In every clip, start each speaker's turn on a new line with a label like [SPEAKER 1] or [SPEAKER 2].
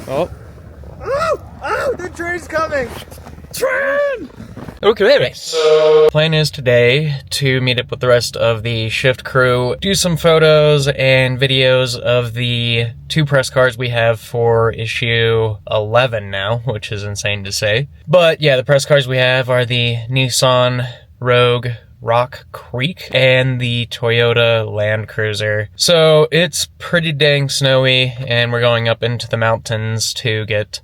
[SPEAKER 1] Oh.
[SPEAKER 2] Oh, the train's coming!
[SPEAKER 1] Train! Okay, so plan is today to meet up with the rest of the shift crew, do some photos and videos of the 2 press cars we have for issue 11 now, which is insane to say. But yeah, the press cars we have are the Nissan Rogue Rock Creek and the Toyota Land Cruiser. So it's pretty dang snowy, and we're going up into the mountains to get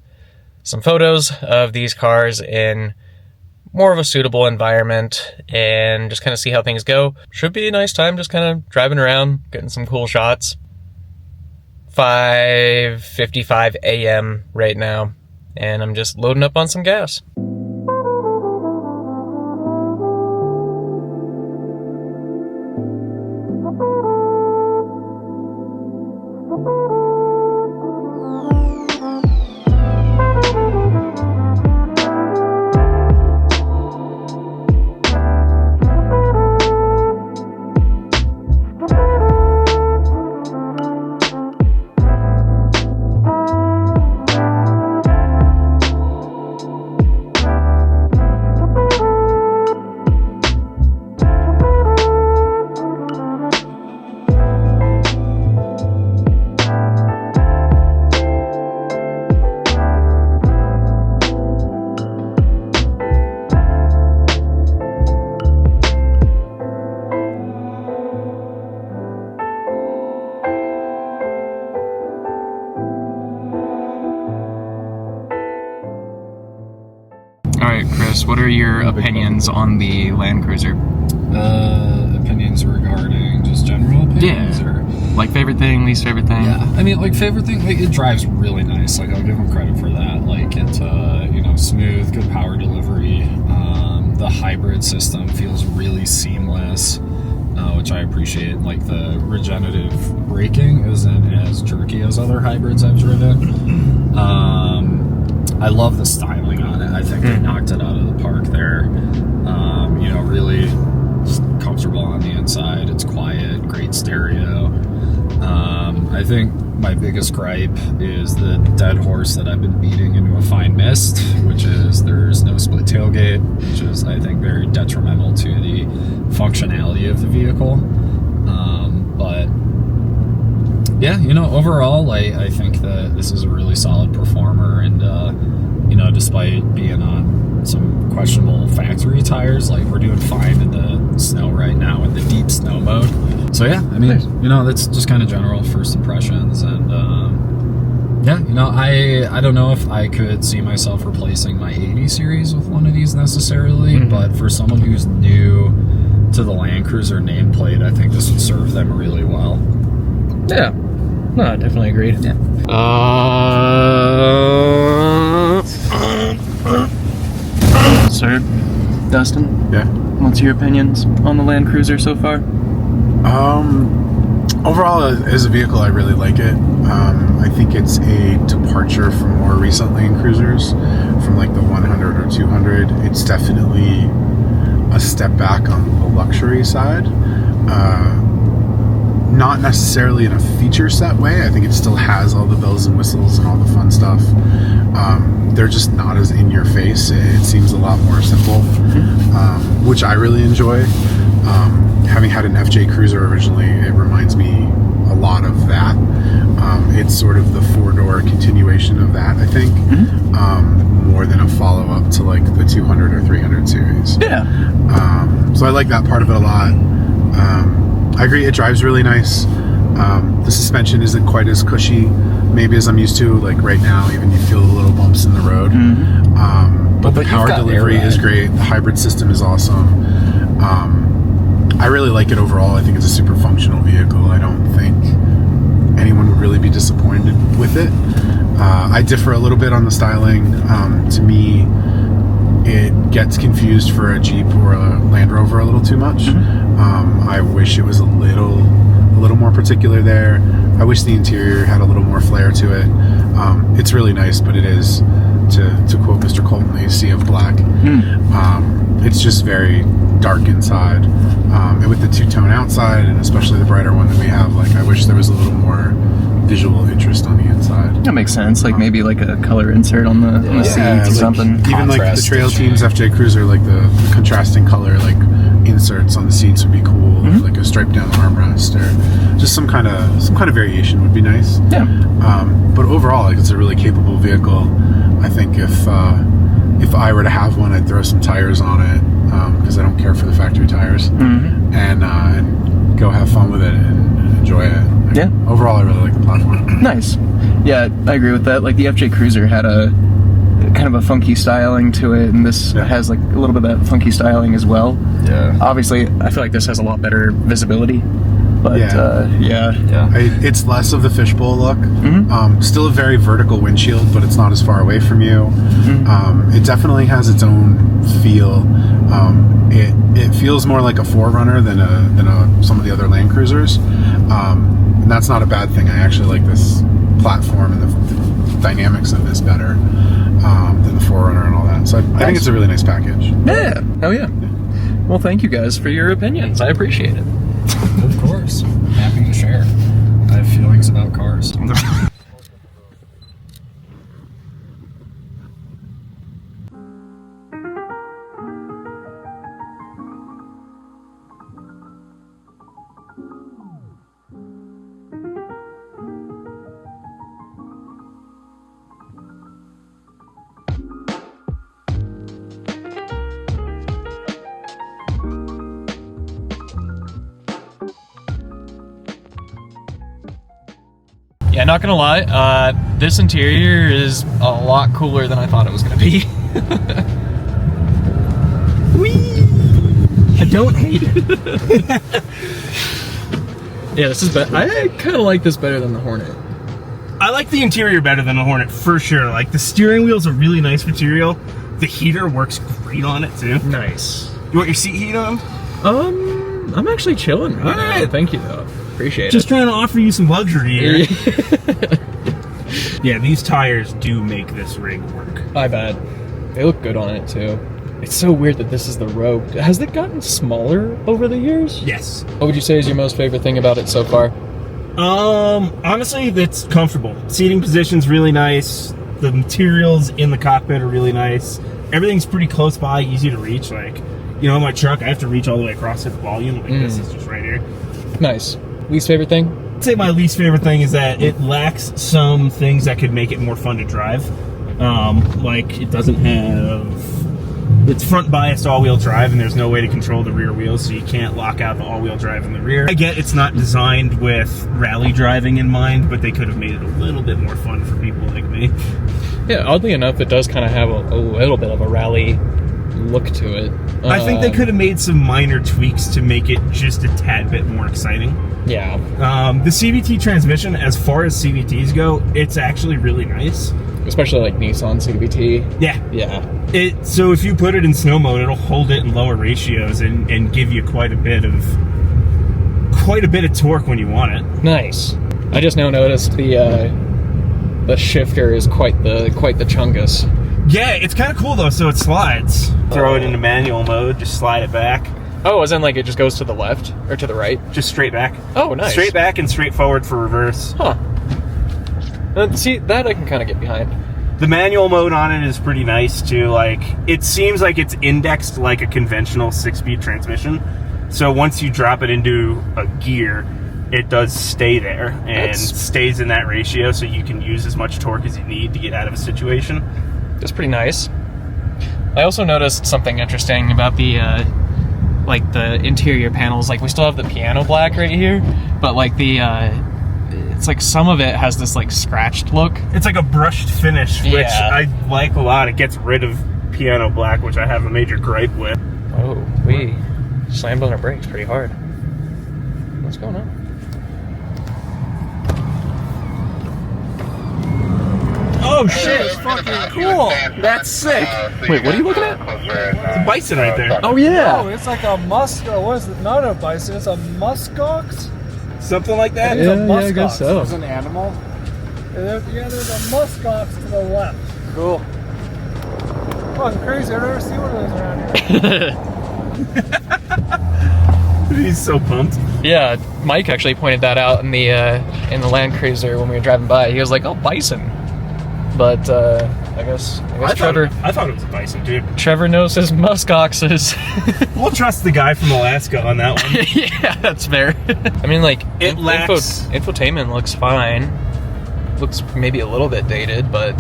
[SPEAKER 1] some photos of these cars in more of a suitable environment and just kind of see how things go. Should be a nice time just kind of driving around, getting some cool shots. 5:55 a.m. right now, and I'm just loading up on some gas. Alright, Chris, what are your opinions on the Land Cruiser?
[SPEAKER 2] Opinions regarding just general opinions?
[SPEAKER 1] Yeah.
[SPEAKER 2] Or?
[SPEAKER 1] Like favorite thing, least favorite thing?
[SPEAKER 2] Yeah, I mean, like favorite thing, like it drives really nice. Like I'll give them credit for that. Like it's, smooth, good power delivery. The hybrid system feels really seamless, which I appreciate. Like the regenerative braking isn't as jerky as other hybrids I've driven. I love the styling on it. I think they knocked it out of the park there. Really just comfortable on the inside. It's quiet, great stereo. I think my biggest gripe is the dead horse that I've been beating into a fine mist, which is there's no split tailgate, which is, I think, very detrimental to the functionality of the vehicle. But yeah, overall, I think that this is a really solid performer, and despite being on some questionable factory tires, like we're doing fine in the snow right now in the deep snow mode. So yeah, I mean, that's just kind of general first impressions, and I don't know if I could see myself replacing my 80 series with one of these necessarily, but for someone who's new to the Land Cruiser nameplate, I think this would serve them really well.
[SPEAKER 1] Yeah, no, I definitely agreed.
[SPEAKER 2] Yeah.
[SPEAKER 1] Sir, Dustin?
[SPEAKER 3] Yeah.
[SPEAKER 1] What's your opinions on the Land Cruiser so far?
[SPEAKER 3] Overall, as a vehicle, I really like it. I think it's a departure from more recent Land Cruisers, from like the 100 or 200. It's definitely a step back on the luxury side. Not necessarily in a feature set way. I think it still has all the bells and whistles and all the fun stuff. They're just not as in your face. It seems a lot more simple, which I really enjoy. Having had an FJ Cruiser originally, it reminds me a lot of that. It's sort of the 4-door continuation of that, I think, more than a follow-up to like the 200 or 300 series.
[SPEAKER 1] Yeah.
[SPEAKER 3] So I like that part of it a lot. I agree, it drives really nice. The suspension isn't quite as cushy, maybe, as I'm used to. Like right now, even you feel the little bumps in the road. But the power delivery is great. The hybrid system is awesome. I really like it overall. I think it's a super functional vehicle. I don't think anyone would really be disappointed with it. I differ a little bit on the styling. To me, it gets confused for a Jeep or a Land Rover a little too much. I wish it was a little more particular there. I wish the interior had a little more flair to it. It's really nice, but it is, to quote Mr. Colton, a sea of black. It's just very dark inside. And with the two-tone outside, and especially the brighter one that we have, like, I wish there was a little more visual interest on the inside.
[SPEAKER 1] That makes sense. Like maybe like a color insert on the seats or
[SPEAKER 3] like,
[SPEAKER 1] something.
[SPEAKER 3] Even like the
[SPEAKER 2] Contrast
[SPEAKER 3] Trail
[SPEAKER 2] to
[SPEAKER 3] Team's FJ Cruiser, like the contrasting color, like inserts on the seats would be cool. Like a stripe down the armrest, or just some kind of variation would be nice.
[SPEAKER 1] Yeah.
[SPEAKER 3] But overall, like, it's a really capable vehicle. I think if I were to have one, I'd throw some tires on it because I don't care for the factory tires, and go have fun with it and enjoy it. Like,
[SPEAKER 1] Yeah.
[SPEAKER 3] Overall, I really like the platform.
[SPEAKER 1] Nice. Yeah, I agree with that. Like the FJ Cruiser had a kind of a funky styling to it, and this has like a little bit of that funky styling as well.
[SPEAKER 2] Yeah.
[SPEAKER 1] Obviously, I feel like this has a lot better visibility. But
[SPEAKER 2] Yeah.
[SPEAKER 3] It's less of the fishbowl look. Still a very vertical windshield, but it's not as far away from you. It definitely has its own feel. It feels more like a 4Runner than some of the other Land Cruisers. And that's not a bad thing. I actually like this platform and the dynamics of this better than the 4Runner and all that. So I think it's a really nice package.
[SPEAKER 1] yeah, oh yeah. Well, thank you guys for your opinions. I appreciate it.
[SPEAKER 2] Of course. Happy to share. I have feelings about cars.
[SPEAKER 1] Yeah, not gonna lie, this interior is a lot cooler than I thought it was gonna be. Whee! I don't hate it. Yeah, this is better. I kind of like this better than the Hornet.
[SPEAKER 4] I like the interior better than the Hornet for sure. Like the steering wheel's a really nice material. The heater works great on it too.
[SPEAKER 1] Nice.
[SPEAKER 4] You want your seat heat on?
[SPEAKER 1] I'm actually chilling right now.
[SPEAKER 4] Alright.
[SPEAKER 1] Thank you though. Appreciate
[SPEAKER 4] Just
[SPEAKER 1] it.
[SPEAKER 4] trying to offer you some luxury here. Yeah, these tires do make this rig work.
[SPEAKER 1] I bet. They look good on it too. It's so weird that this is the Rogue. Has it gotten smaller over the years?
[SPEAKER 4] Yes.
[SPEAKER 1] What would you say is your most favorite thing about it so far?
[SPEAKER 4] Honestly, it's comfortable. Seating position's really nice. The materials in the cockpit are really nice. Everything's pretty close by, easy to reach. Like, you know, in my truck, I have to reach all the way across the volume. Like this is just right here.
[SPEAKER 1] Nice. Least favorite thing?
[SPEAKER 4] I'd say my least favorite thing is that it lacks some things that could make it more fun to drive. Like it doesn't have, it's front biased all-wheel drive and there's no way to control the rear wheels, so you can't lock out the all-wheel drive in the rear. I get it's not designed with rally driving in mind, but they could have made it a little bit more fun for people like me.
[SPEAKER 1] Yeah, oddly enough, it does kind of have a little bit of a rally look to it.
[SPEAKER 4] I think they could have made some minor tweaks to make it just a tad bit more exciting.
[SPEAKER 1] Yeah.
[SPEAKER 4] The CVT transmission, as far as CVTs go, it's actually really nice.
[SPEAKER 1] Especially like Nissan CVT.
[SPEAKER 4] Yeah.
[SPEAKER 1] Yeah.
[SPEAKER 4] So if you put it in snow mode, it'll hold it in lower ratios and give you quite a bit of torque when you want it.
[SPEAKER 1] Nice. I just now noticed the shifter is quite the chungus.
[SPEAKER 4] Yeah, it's kind of cool though. So it slides. Throw it into manual mode, just slide it back.
[SPEAKER 1] Oh, as in like it just goes to the left or to the right?
[SPEAKER 4] Just straight back.
[SPEAKER 1] Oh, nice.
[SPEAKER 4] Straight back and straight forward for reverse.
[SPEAKER 1] Huh. See, that I can kind of get behind.
[SPEAKER 4] The manual mode on it is pretty nice too. Like, it seems like it's indexed like a conventional 6-speed transmission. So once you drop it into a gear, it does stay there and stays in that ratio, so you can use as much torque as you need to get out of a situation.
[SPEAKER 1] That's pretty nice. I also noticed something interesting about the like the interior panels. Like we still have the piano black right here, but like the it's like some of it has this like scratched look.
[SPEAKER 4] It's like a brushed finish, which I like a lot. It gets rid of piano black, which I have a major gripe with.
[SPEAKER 1] Oh, we slammed on our brakes pretty hard. What's going on?
[SPEAKER 4] Oh shit, it's fucking cool. That's sick.
[SPEAKER 1] Wait, what are you looking at?
[SPEAKER 4] It's a bison right there.
[SPEAKER 1] Oh yeah.
[SPEAKER 5] Oh, it's like a musk. What is it? Not a bison. It's a muskox.
[SPEAKER 4] Something like that?
[SPEAKER 5] It's a
[SPEAKER 1] Yeah, I guess
[SPEAKER 5] muskox.
[SPEAKER 1] so.
[SPEAKER 5] It's an animal. Yeah, there's a muskox to the left.
[SPEAKER 1] Cool.
[SPEAKER 5] Oh, it's crazy. I've never seen one of those around here.
[SPEAKER 4] He's so pumped.
[SPEAKER 1] Yeah, Mike actually pointed that out in the Land Cruiser when we were driving by. He was like, "Oh, bison," but I guess Trevor.
[SPEAKER 4] I thought it was a bison, dude.
[SPEAKER 1] Trevor knows his musk oxes.
[SPEAKER 4] We'll trust the guy from Alaska on that one.
[SPEAKER 1] Yeah, that's fair. I mean, like,
[SPEAKER 4] It lacks...
[SPEAKER 1] infotainment looks fine. Looks maybe a little bit dated, but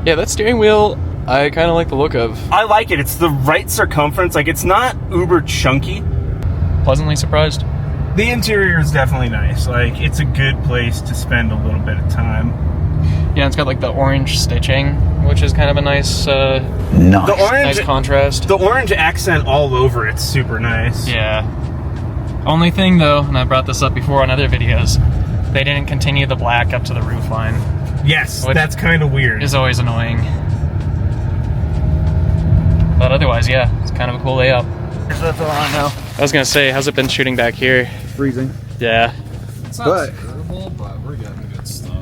[SPEAKER 1] yeah, that steering wheel I kind of like the look of.
[SPEAKER 4] I like it. It's the right circumference. Like, it's not uber chunky.
[SPEAKER 1] Pleasantly surprised.
[SPEAKER 4] The interior is definitely nice. Like, it's a good place to spend a little bit of time.
[SPEAKER 1] Yeah, it's got like the orange stitching, which is kind of a nice, nice contrast.
[SPEAKER 4] The orange accent all over it's super nice.
[SPEAKER 1] Yeah. Only thing though, and I brought this up before on other videos, they didn't continue the black up to the roof line.
[SPEAKER 4] Yes,
[SPEAKER 1] Which
[SPEAKER 4] that's kind of weird.
[SPEAKER 1] Is always annoying. But otherwise, yeah, it's kind of a cool layout. That's all I know. I was gonna say, how's it been shooting back here?
[SPEAKER 6] Freezing.
[SPEAKER 1] Yeah.
[SPEAKER 2] It's not terrible, but we're getting good stuff.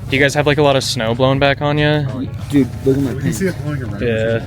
[SPEAKER 1] Do you guys have like a lot of snow blowing back on you?
[SPEAKER 2] Oh, yeah.
[SPEAKER 6] Dude, look at my
[SPEAKER 3] You can see
[SPEAKER 6] pants.
[SPEAKER 3] it blowing around.
[SPEAKER 1] Yeah.